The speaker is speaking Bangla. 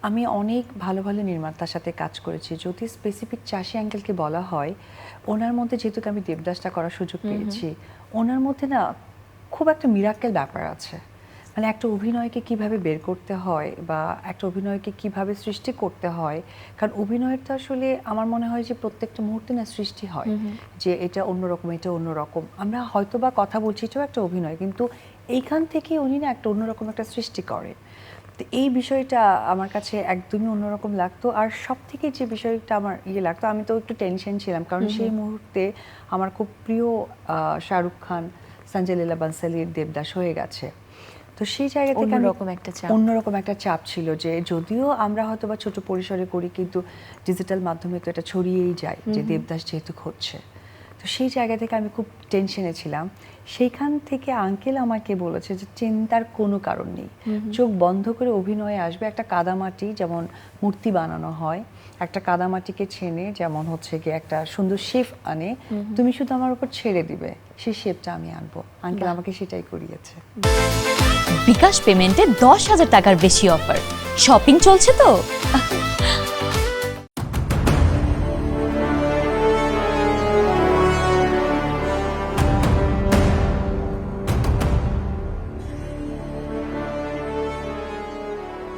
আমি অনেক ভালো ভালো নির্মাতার সাথে কাজ করেছি। যদি স্পেসিফিক চাষী আঙ্কেলকে বলা হয়, ওনার মধ্যে যেহেতু আমি দেবদাসটা করার সুযোগ পেয়েছি, ওনার মধ্যে না খুব একটা মিরাক্কেল ব্যাপার আছে। মানে একটা অভিনয়কে কিভাবে বের করতে হয় বা একটা অভিনয়কে কিভাবে সৃষ্টি করতে হয়, কারণ অভিনয়ের তো আসলে আমার মনে হয় যে প্রত্যেকটা মুহূর্তে না সৃষ্টি হয়, যে এটা অন্যরকম, এটা অন্যরকম। আমরা হয়তো বা কথা বলছি, এটাও একটা অভিনয়, কিন্তু এইখান থেকে উনি না একটা অন্যরকম একটা সৃষ্টি করে। তো এই বিষয়টা আমার কাছে একদমই অন্যরকম লাগতো। আর সব থেকে যে বিষয়টা আমার লাগতো, আমি তো একটু টেনশন ছিলাম, কারণ সেই মুহূর্তে আমার খুব প্রিয় শাহরুখ খান, সঞ্জয় লীলা বানসালির দেবদাস হয়ে গেছে। তো সেই জায়গা থেকে অন্যরকম একটা চাপ ছিল, যে যদিও আমরা হয়তো বা ছোট পরিসরে করি, কিন্তু ডিজিটাল মাধ্যমে তো এটা ছড়িয়েই যায় যে দেবদাস যেহেতু হচ্ছে। তো সেই জায়গা থেকে আমি খুব টেনশনে ছিলাম। সেইখান থেকে আঙ্কেল আমাকে বলেছে যে চিন্তার কোনো কারণ নেই, চোখ বন্ধ করে অভিনয়ে আসবে। একটা কাদামাটি যেমন মূর্তি বানানো হয়, একটা কাদামাটিকে ছেনে যেমন হচ্ছে গিয়ে একটা সুন্দর শেপ আনে, তুমি শুধু আমার উপর ছেড়ে দিবে, সেই শেপটা আমি আনবো। আঙ্কেল আমাকে সেটাই করিয়েছে। বিকাশ পেমেন্টে 10,000 টাকার বেশি অফার, শপিং চলছে তো।